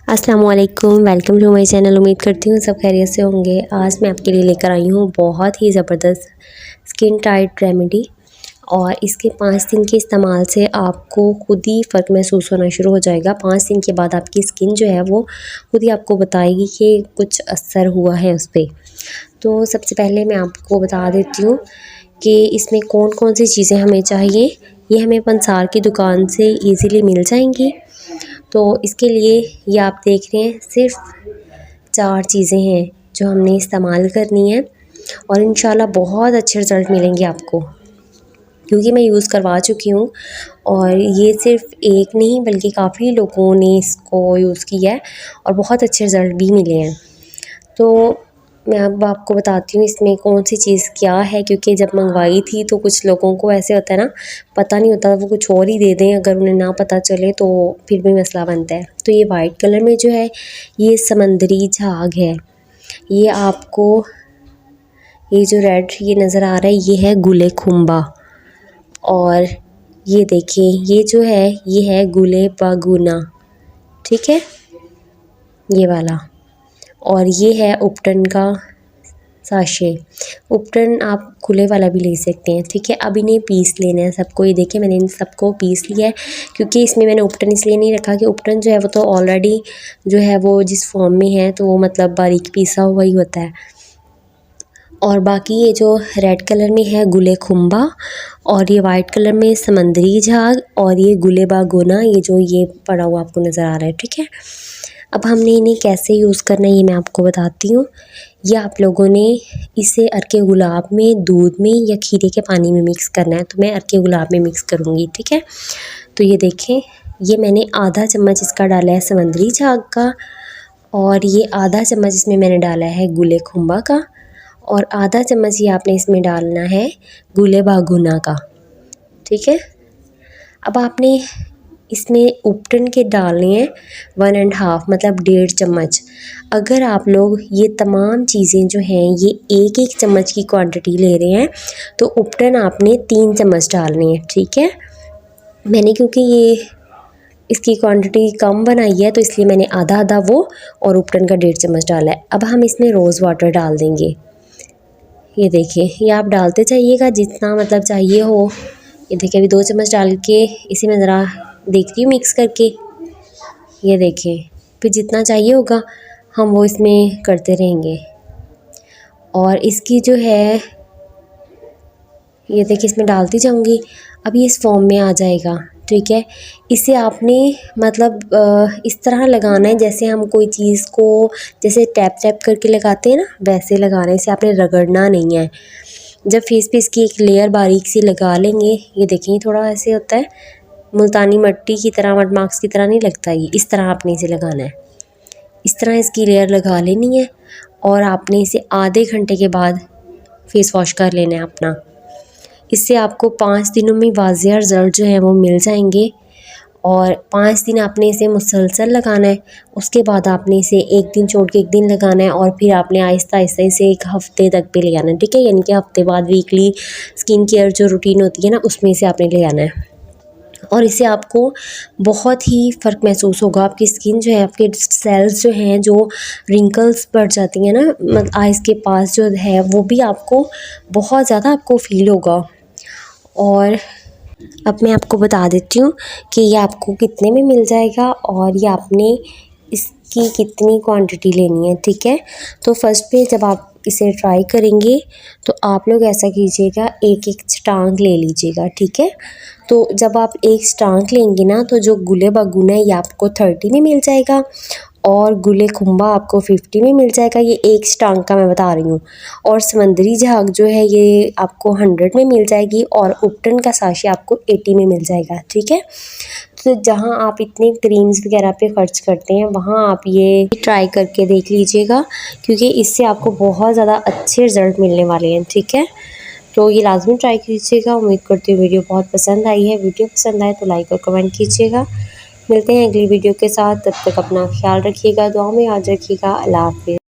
अस्सलामुअलैकुम, welcome to my channel. उम्मीद करती हूँ सब खैरियत से होंगे। आज मैं आपके लिए लेकर आई हूँ बहुत ही ज़बरदस्त स्किन टाइट रेमेडी, और इसके 5 दिन के इस्तेमाल से आपको खुद ही फ़र्क महसूस होना शुरू हो जाएगा। 5 दिन के बाद आपकी स्किन जो है वो खुद ही आपको बताएगी कि कुछ असर हुआ है उस पर। तो सबसे पहले मैं आपको बता देती हूँ कि इसमें कौन कौन सी चीज़ें हमें चाहिए। ये हमें पंसार की दुकान से ईज़िली मिल जाएंगी। तो इसके लिए ये आप देख रहे हैं सिर्फ 4 चीज़ें हैं जो हमने इस्तेमाल करनी है, और इंशाल्लाह बहुत अच्छे रिज़ल्ट मिलेंगे आपको, क्योंकि मैं यूज़ करवा चुकी हूँ। और ये सिर्फ एक नहीं बल्कि काफ़ी लोगों ने इसको यूज़ किया है और बहुत अच्छे रिज़ल्ट भी मिले हैं। तो मैं अब आपको बताती हूँ इसमें कौन सी चीज़ क्या है, क्योंकि जब मंगवाई थी तो कुछ लोगों को ऐसे होता है ना, पता नहीं होता, वो कुछ और ही दे दें, अगर उन्हें ना पता चले तो फिर भी मसला बनता है। तो ये वाइट कलर में जो है ये समंदरी झाग है। ये आपको ये जो रेड ये नज़र आ रहा है ये है गुले खुम्बा, और ये देखिए ये जो है ये है गुले बागुना, ठीक है, ये वाला। और ये है उपटन का साशे। उपटन आप खुले वाला भी ले सकते हैं, ठीक है। अब इन्हें पीस लेना है सबको। ये देखिए मैंने इन सबको पीस लिया है, क्योंकि इसमें मैंने उपटन इसलिए नहीं रखा कि उपटन जो है वो तो ऑलरेडी जो है वो जिस फॉर्म में है तो वो मतलब बारीक पीसा हुआ ही होता है। और बाकी ये जो रेड कलर में है गुले खुम्बा, और ये वाइट कलर में समंदरी झाग, और ये गुले बागोना, ये जो ये पड़ा हुआ आपको नज़र आ रहा है, ठीक है। अब हमने इन्हें कैसे यूज़ करना है ये मैं आपको बताती हूँ। ये आप लोगों ने इसे अर्के गुलाब में, दूध में या खीरे के पानी में मिक्स करना है। तो मैं अर्के गुलाब में मिक्स करूँगी, ठीक है। तो ये देखें ये मैंने आधा चम्मच इसका डाला है समंदरी झाग का, और ये आधा चम्मच इसमें मैंने डाला है गुले खुम्बा का, और आधा चम्मच ये आपने इसमें डालना है गुले बागुना का, ठीक है। अब आपने इसमें उपटन के डालने हैं 1.5 मतलब 1.5 चम्मच। अगर आप लोग ये तमाम चीज़ें जो हैं ये एक एक चम्मच की क्वांटिटी ले रहे हैं तो उपटन आपने 3 चम्मच डालने हैं, ठीक है। मैंने क्योंकि ये इसकी क्वांटिटी कम बनाई है तो इसलिए मैंने आधा आधा वो और उपटन का 1.5 चम्मच डाला है। अब हम इसमें रोज़ वाटर डाल देंगे। ये देखिए ये आप डालते जाइएगा जितना मतलब चाहिए हो। ये देखिए अभी 2 चम्मच डाल के इसे मैं ज़रा देखती हूँ मिक्स करके। ये देखें फिर जितना चाहिए होगा हम वो इसमें करते रहेंगे। और इसकी जो है ये देखिए इसमें डालती जाऊँगी। अब ये इस फॉर्म में आ जाएगा, ठीक है। इसे आपने मतलब इस तरह लगाना है जैसे हम कोई चीज़ को जैसे टैप टैप करके लगाते हैं ना, वैसे लगाना है। इसे आपने रगड़ना नहीं है। जब फेस पे इसकी एक लेयर बारीक सी लगा लेंगे, ये देखिए थोड़ा ऐसे होता है, मुल्तानी मिट्टी की तरह, मड मार्क्स की तरह नहीं लगता। ये इस तरह आपने इसे लगाना है, इस तरह इसकी लेयर लगा लेनी है। और आपने इसे आधे घंटे के बाद फेस वॉश कर लेना है अपना। इससे आपको 5 दिनों में वाज़िया रिज़ल्ट जो है वो मिल जाएंगे। और 5 दिन आपने इसे मुसलसल लगाना है। उसके बाद आपने इसे एक दिन छोड़ के एक दिन लगाना है, और फिर आपने आहिस्ता आहिस्ता इसे 1 हफ़्ते तक पे ले आना है, ठीक है। यानी कि हफ़्ते बाद वीकली स्किन केयर जो रूटीन होती है ना उसमें इसे आपने ले आना है। और इससे आपको बहुत ही फ़र्क महसूस होगा। आपकी स्किन जो है, आपके सेल्स जो हैं, जो रिंकल्स बढ़ जाती हैं ना मतलब आइज़ के पास जो है, वो भी आपको बहुत ज़्यादा आपको फ़ील होगा। और अब मैं आपको बता देती हूँ कि ये आपको कितने में मिल जाएगा और ये आपने इसकी कितनी क्वांटिटी लेनी है, ठीक है। तो फर्स्ट पे जब आप इसे ट्राई करेंगे तो आप लोग ऐसा कीजिएगा, एक एक स्टांक ले लीजिएगा, ठीक है। तो जब आप एक स्टांक लेंगे ना तो जो गुले बागुना है ये आपको 30 में मिल जाएगा, और गुले खुम्बा आपको 50 में मिल जाएगा। ये एक स्टांक का मैं बता रही हूँ। और समंदरी झाग जो है ये आपको 100 में मिल जाएगी, और उपटन का साशे आपको 80 में मिल जाएगा, ठीक है। तो जहाँ आप इतने क्रीम्स वगैरह पे ख़र्च करते हैं वहाँ आप ये ट्राई करके देख लीजिएगा, क्योंकि इससे आपको बहुत ज़्यादा अच्छे रिज़ल्ट मिलने वाले हैं, ठीक है। तो ये लाजमी ट्राई कीजिएगा। उम्मीद करती हूँ वीडियो बहुत पसंद आई है। वीडियो पसंद आए तो लाइक और कमेंट कीजिएगा। मिलते हैं अगली वीडियो के साथ, तब तक अपना ख्याल रखिएगा, दुआ में याद रखिएगा। अल्लाह हाफ़िज़।